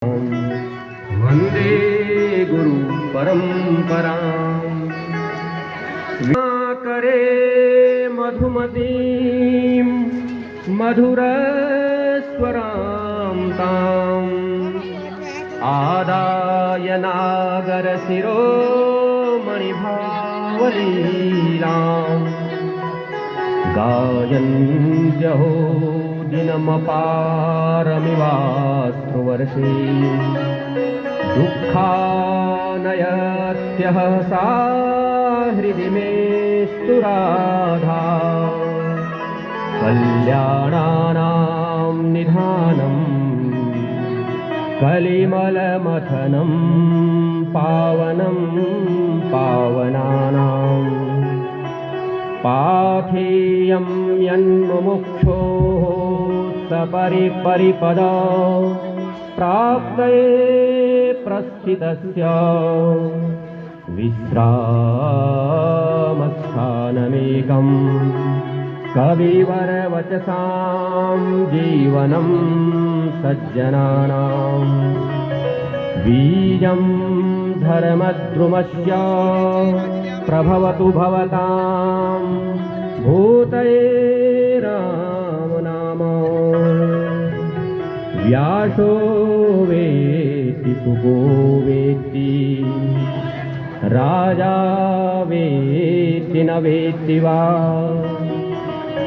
वंदे गुरु परंपरां करे मधुमतीं मधुरस्वरां ताम् आदाय नागरशिरोमणिभावलीलाम् गायन्त्यहो दिनमपारमिवास्त्रुवर्षे दुःखानयत्यः सा हृदि मेस्तु राधा कल्याणानां निधानं कलिमलमथनं पावनं पावनानां पाथेयं यन्मुमुक्षोः सपरिपरिपदा प्राप्तये प्रस्थितस्य विश्रामस्थानमेकं कविवरवचसां जीवनं सज्जनानां बीजं धर्मद्रुमस्य प्रभवतु भवतां भूतये राम नाम व्यासो वेत्ति सुको वेत्ति राजा वेत्ति न वेत्ति वा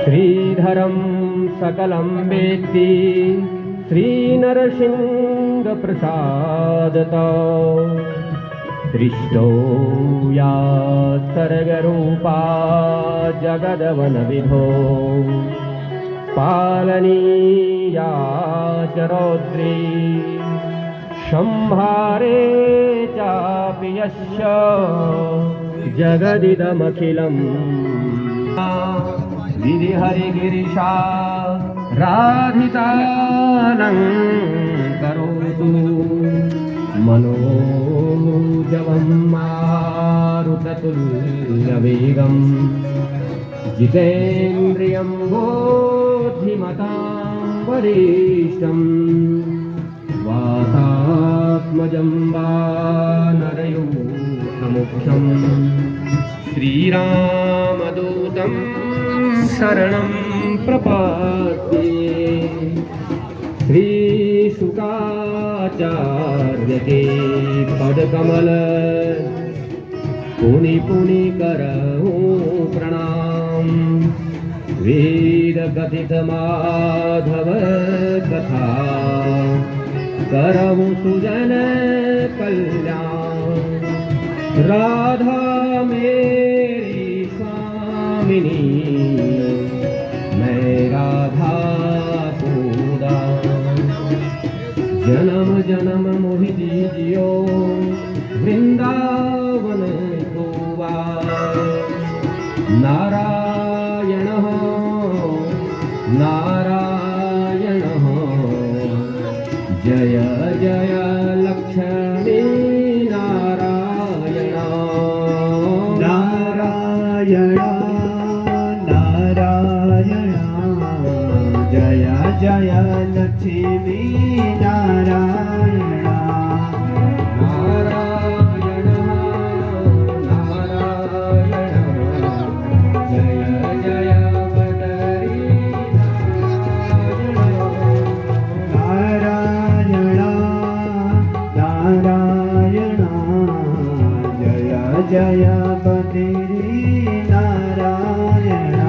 श्रीधरं सकलं वेत्ति श्रीनरसिंहप्रसादतः सृष्टो या सर्गरूपा जगदवनविधो पालनीया च रौद्री संहारे चापि यस्य जगदिदमखिलं गिरिहरिगिरिशा राधितानं करोतु मनोजवं मारुततुल्यवेगं जितेन्द्रियं बुद्धिमतां वरिष्ठं वातात्मजं वानरयूथमुख्यं श्रीरामदूतं शरणं प्रपद्ये श्रीशुकाचार्य के पदकमल पुनि पुनि करहूँ प्रणाम वेद कथित माधव कथा करहूँ सुजन कल्याण राधा मेरी स्वामिनी मैं राधा जन्म जन्म मोहि दीजियो वृंदावन को नारायण नारायण जय जय लक्ष्मी नारायण नारायण नारायण जय जय लक्ष्मी नारायण नारायण नारायण जय जय बदरी नारायण नारायण जय जय बदरी नारायण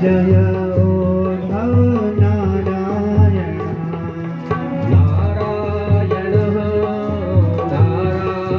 जय ओधव नारायण नारायण नारायण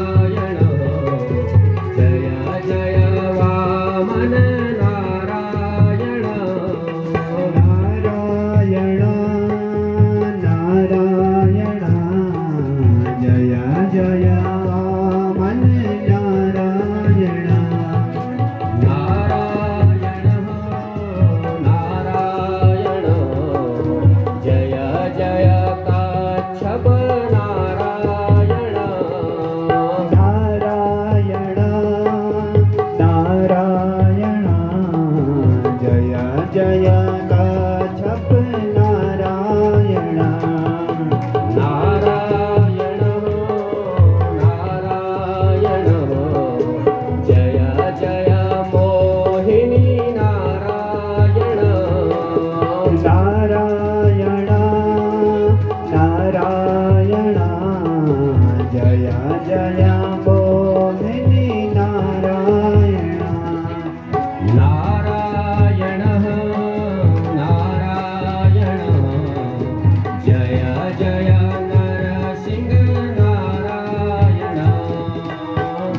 जय नरसिंह नारायण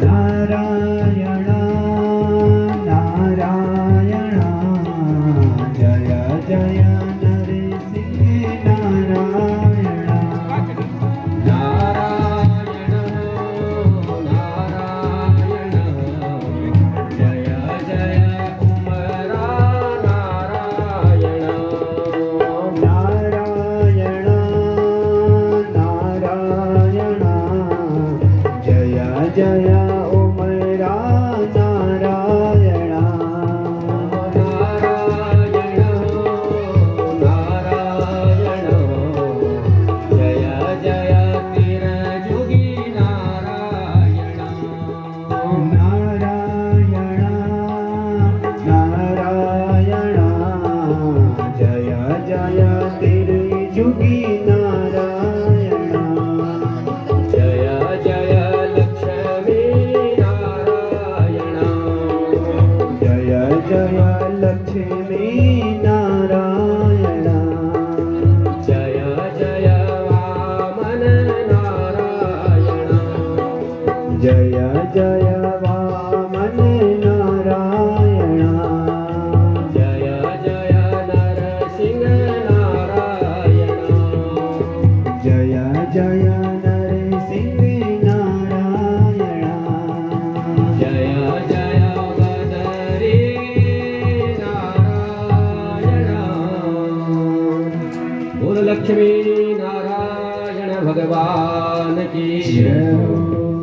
नारायण नारायण जय जय नरसिंह नारायण नारायण नारायण जय जय उमरा नारायण नारायण नारायण जय जय उमरा नारायण नारायण नारायण जय जय तिरजुगी नारायण नारायण नारायण जय जय तिरुजुगी नारायण जय जय लक्ष्मी नारायण जय जय लक्ष्मी नारायण जय जय वामन नारायण जय जय वामन नारायण जय जय नरसिंह नारायण जय जय नरसिंह नारायण जय जय बदरी नारायण बोल लक्ष्मी नारायण भगवान की जय हो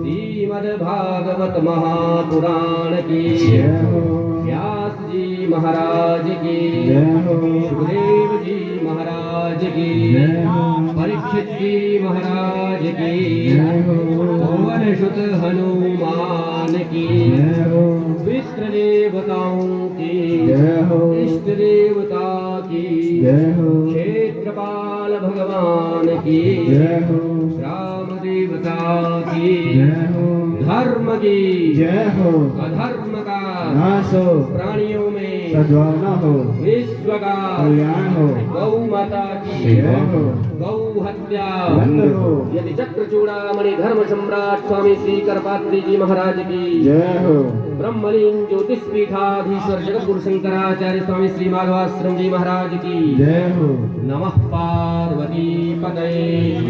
श्रीमद् भागवत महापुराण की जय हो व्यास जी महाराज की जय हो सुखदेव जी महाराज की जय हो परीक्षित जी महाराज की जय हो पवन सुत हनुमान की जय हो विष्ण देवताओं की जय हो इष्ट देवता की जय हो क्षेत्रपाल भगवान की जय हो राम देवता की जय हो धर्म की जय हो अधर्म का नाश हो प्राणियों में सद्भावना हो विश्व का कल्याण हो गौ माता की जय हो गौ हत्या बंद हो यदि चक्र चूड़ामणि धर्म सम्राट स्वामी श्री करपात्री जी महाराज की जय हो ब्रह्मलीन ज्योतिष पीठाधीश्वर जगत गुरु शंकराचार्य स्वामी श्री माधवाश्रम जी महाराज की जय हो नमः पार्वती पतये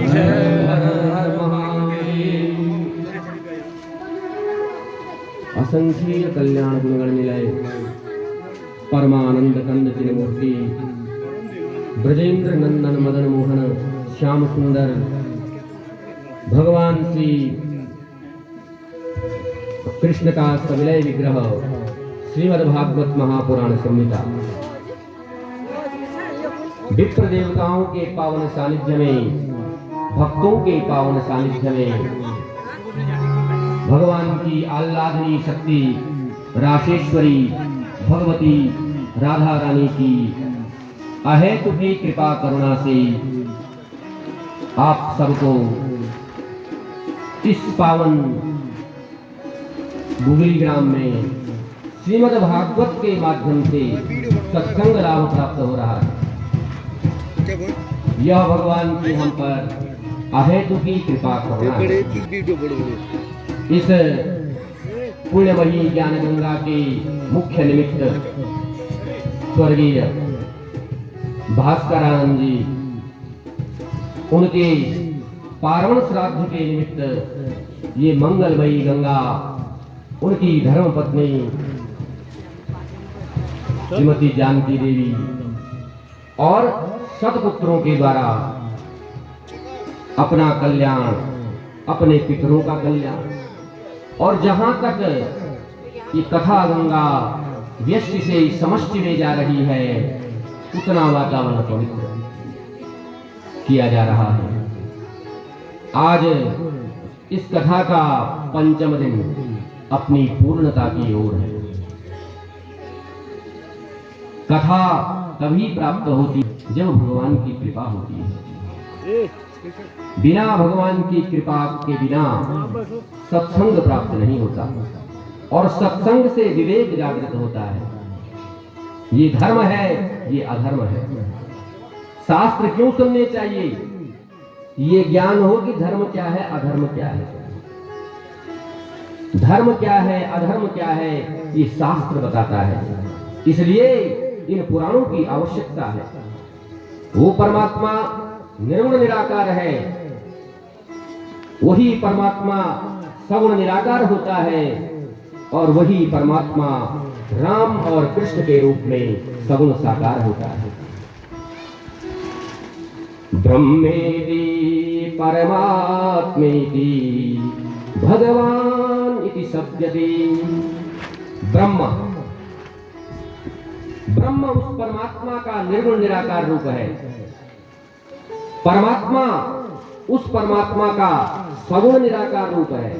हर हर महादेव। असंख्य कल्याण गुणगण मिलाए परमानंद कंद मूर्ति ब्रजेंद्र नंदन मदन मोहन श्याम सुंदर भगवान श्री कृष्ण का सविलय विग्रह श्रीमद् भागवत महापुराण संहिता विप्र देवताओं के पावन सानिध्य में भक्तों के पावन सानिध्य में भगवान की आह्लादनी शक्ति राशेश्वरी भगवती राधा रानी की अहेतु की कृपा करुणा से आप सबको इस पावन गुगली ग्राम में श्रीमद् भागवत के माध्यम से सत्संग लाभ प्राप्त हो रहा है। यह भगवान की हम पर अहेतु की कृपा करुणा है। इस पुण्यमयी ज्ञान गंगा के मुख्य निमित्त स्वर्गीय भास्करानंद जी उनके पार्वण श्राद्ध के निमित्त ये मंगलमयी गंगा उनकी धर्म पत्नी श्रीमती जानकी देवी और सतपुत्रों के द्वारा अपना कल्याण अपने पितरों का कल्याण और जहां तक ये कथा गंगा व्यष्टि से समष्टि में जा रही है उतना वातावरण पवित्र किया जा रहा है। आज इस कथा का पंचम दिन अपनी पूर्णता की ओर है। कथा तभी प्राप्त होती जब भगवान की कृपा होती है। बिना भगवान की कृपा के बिना सत्संग प्राप्त नहीं होता और सत्संग से विवेक जागृत होता है। ये धर्म है, ये अधर्म है। शास्त्र क्यों सुनने चाहिए? ये ज्ञान हो कि धर्म क्या है, अधर्म क्या है। धर्म क्या है, अधर्म क्या है, ये शास्त्र बताता है। इसलिए इन पुराणों की आवश्यकता है। वो परमात्मा निर्गुण निराकार है, वही परमात्मा सगुण निराकार होता है, और वही परमात्मा राम और कृष्ण के रूप में सगुण साकार होता है। ब्रह्मेति परमात्मेति भगवान इति शब्दते। ब्रह्म, ब्रह्म उस परमात्मा का निर्गुण निराकार रूप है। परमात्मा उस परमात्मा का सगुण निराकार रूप है,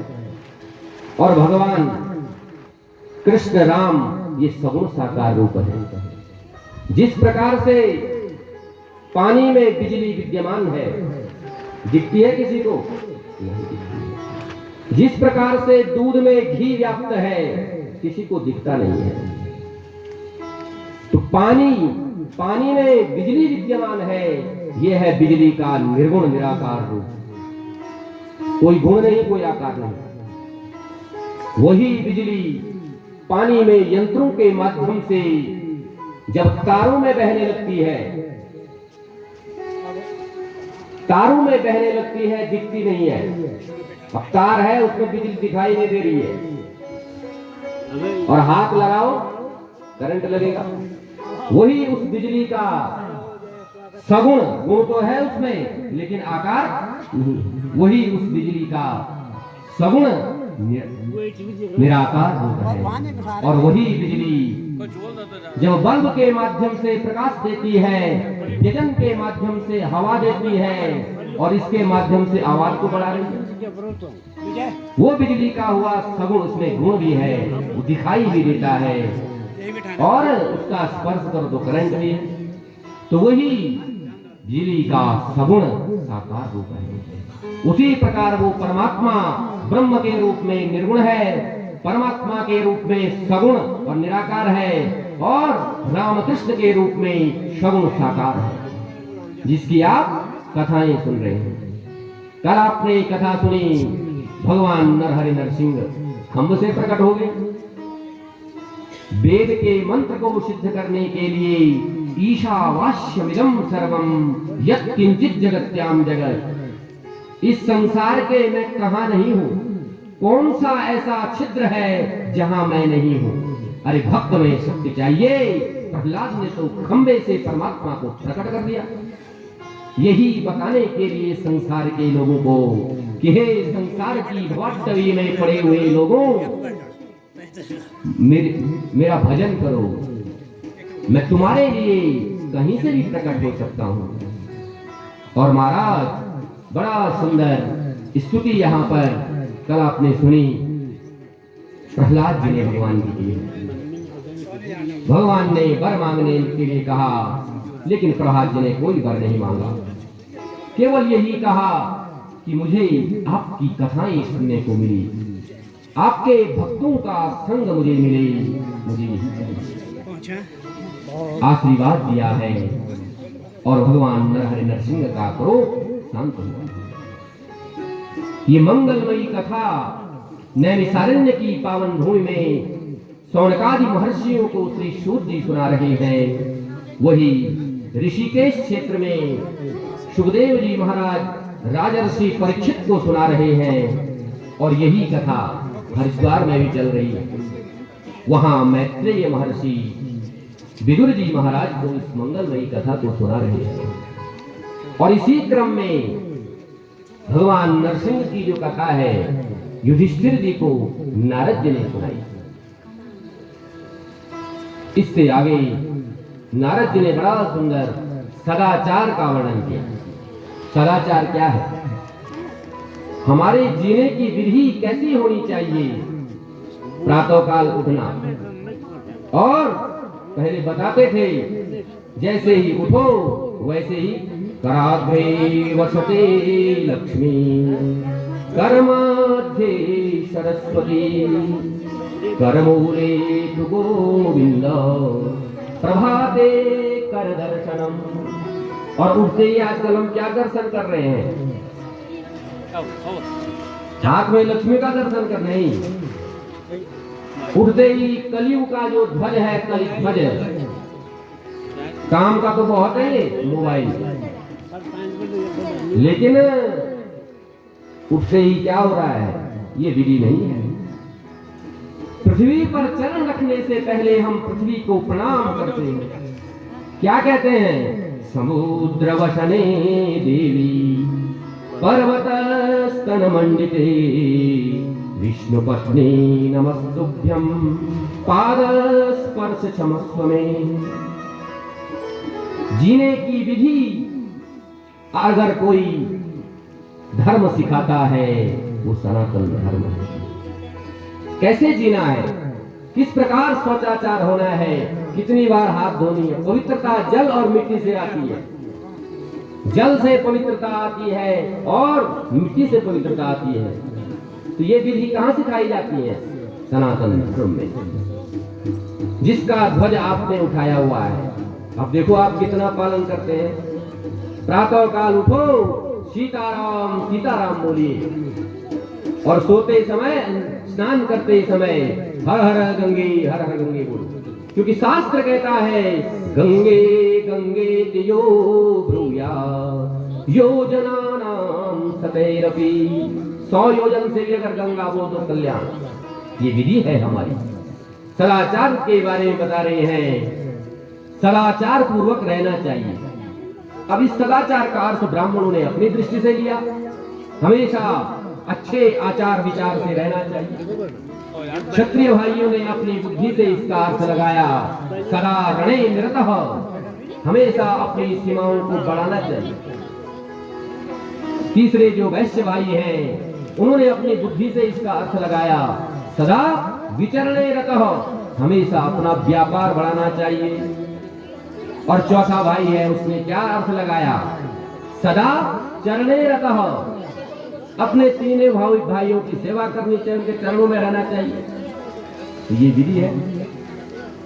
और भगवान कृष्ण राम ये सगुण साकार रूप है। जिस प्रकार से पानी में बिजली विद्यमान है, दिखती है किसी को? नहीं दिखती है। जिस प्रकार से दूध में घी व्याप्त है, किसी को दिखता नहीं है। तो पानी में बिजली विद्यमान है, यह है बिजली का निर्गुण निराकार रूप। कोई गुण नहीं, कोई आकार नहीं। वही बिजली पानी में यंत्रों के माध्यम से जब तारों में बहने लगती है, तारों में बहने लगती है, दिखती नहीं है। अब तार है, उसमें बिजली दिखाई नहीं दे रही है, और हाथ लगाओ करंट लगेगा। वही उस बिजली का सगुण गुण तो है उसमें, लेकिन आकार नहीं। वही उस बिजली का सगुण निराकार होता है। और वही बिजली जब बल्ब के माध्यम से प्रकाश देती है, व्यजन के माध्यम से हवा देती है, और इसके माध्यम से आवाज को बढ़ा रही है, वो बिजली का हुआ सगुण, उसमें गुण भी है, वो दिखाई भी देता है, और उसका स्पर्श करो तो करंट भी है। तो वही बिजली का सगुण साकार रूप है। उसी प्रकार वो परमात्मा ब्रह्म के रूप में निर्गुण है, परमात्मा के रूप में सगुण और निराकार है, और रामकृष्ण के रूप में सगुण साकार है, जिसकी आप कथाएं सुन रहे हैं। कल आपने कथा सुनी, भगवान नरहरि नरसिंह खंभ से प्रकट हो गए। वेद के मंत्र को सिद्ध करने के लिए ईशावास्यमिदं सर्वं यत् किंचित जगत्याम जगत, इस संसार के मैं कहां नहीं हूं, कौन सा ऐसा छिद्र है जहां मैं नहीं हूं। अरे भक्त में शक्ति चाहिए। प्रहलाद ने तो खंबे से परमात्मा को प्रकट कर दिया, यही बताने के लिए संसार के लोगों को कि हे संसार की भवटवी में पड़े हुए लोगों, मेरा भजन करो, मैं तुम्हारे लिए कहीं से भी प्रकट हो सकता हूं। और महाराज बड़ा सुंदर स्तुति यहाँ पर कल आपने सुनी, प्रहलाद जी ने भगवान की की। भगवान ने वर मांगने के लिए कहा, लेकिन प्रहलाद जी ने कोई वर नहीं मांगा, केवल यही कहा कि मुझे आपकी कथाएं सुनने को मिली, आपके भक्तों का संग मुझे मिले, मुझे आशीर्वाद दिया है। और भगवान नरहरि नरसिंह का क्रोध शांत हुआ। ये मंगलमयी कथा नैमिषारण्य की पावन भूमि में शौनकादि महर्षियों को श्री सूत जी सुना रहे हैं। वही ऋषिकेश क्षेत्र में सुखदेव जी महाराज राजर्षि परीक्षित को सुना रहे हैं, और यही कथा हरिद्वार में भी चल रही है। वहां मैत्रेय महर्षि विदुर जी महाराज को इस मंगलमयी कथा को सुना रहे हैं। और इसी क्रम में भगवान नरसिंह की जो कथा है, युधिष्ठिर जी को नारद जी ने सुनाई। इससे आगे नारद जी ने बड़ा सुंदर सदाचार का वर्णन किया। सदाचार क्या है, हमारे जीने की विधि कैसी होनी चाहिए। प्रातःकाल उठना, और पहले बताते थे जैसे ही उठो वैसे ही कराग्रे वसते लक्ष्मी, कर्मध्ये सरस्वती, करमूले तु गोविंद, प्रभाते कर दर्शनम, और उठते ही आजकल हम क्या दर्शन कर रहे हैं? हाथ में लक्ष्मी का दर्शन कर नहीं, उठते ही कलयुग का जो ध्वज है, कल ध्वज काम का तो बहुत है ये मोबाइल, लेकिन उठते ही क्या हो रहा है? ये विधि नहीं है। पृथ्वी पर चरण रखने से पहले हम पृथ्वी को प्रणाम करते हैं। क्या कहते हैं? समुद्र वसने देवी पर्वत स्तन मंडिते विष्णु पत्नी नमस्तुभ्यं पाद स्पर्श क्षमस्व में। जीने की विधि अगर कोई धर्म सिखाता है वो सनातन धर्म है। कैसे जीना है, किस प्रकार शौचाचार होना है, कितनी बार हाथ धोनी है। पवित्रता जल और मिट्टी से आती है। जल से पवित्रता आती है और मिट्टी से पवित्रता आती है। तो ये विधि कहाँ सिखाई जाती है? सनातन धर्म में, जिसका ध्वज आपने उठाया हुआ है। अब देखो आप कितना पालन करते हैं। प्रातः काल उठो, सीताराम सीताराम बोलिए, और सोते समय, स्नान करते समय हर हर गंगे बोलो। क्योंकि शास्त्र कहता है गंगे गंगे तियो ब्रूया योजनानाम सतैरपि। 100 योजन से भी अगर गंगा बोल तो कल्याण। ये विधि है हमारी। सदाचार के बारे में बता रहे हैं, सदाचार पूर्वक रहना चाहिए। अब इस सदाचार का अर्थ ब्राह्मणों ने अपनी दृष्टि से लिया। हमेशा अच्छे आचार विचार से रहना चाहिए। क्षत्रिय भाइयों ने अपनी बुद्धि से इसका अर्थ लगाया सदा रणे निरतः, हमेशा अपनी सीमाओं को बढ़ाना चाहिए। तीसरे जो वैश्य भाई हैं उन्होंने अपनी बुद्धि से इसका अर्थ लगाया सदा विचरणे रतः, हमेशा अपना व्यापार बढ़ाना चाहिए। और चौथा भाई है उसने क्या अर्थ लगाया? सदा चरणे रतः, अपने तीनों भाइयों की सेवा करनी चाहिए, उनके चरणों में रहना चाहिए। तो ये विधि है।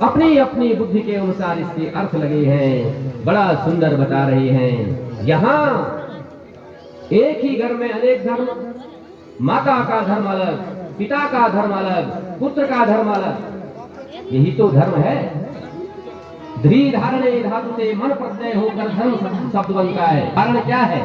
अपनी अपनी बुद्धि के अनुसार इसके अर्थ लगे हैं, बड़ा सुंदर बता रहे हैं। यहाँ एक ही घर में अनेक धर्म, माता का धर्म अलग, पिता का धर्म अलग, पुत्र का धर्म अलग, यही तो धर्म है। ध्री धारणे धातु से मन प्रत्यय होकर धर्म शब्द बनता है। कारण क्या है?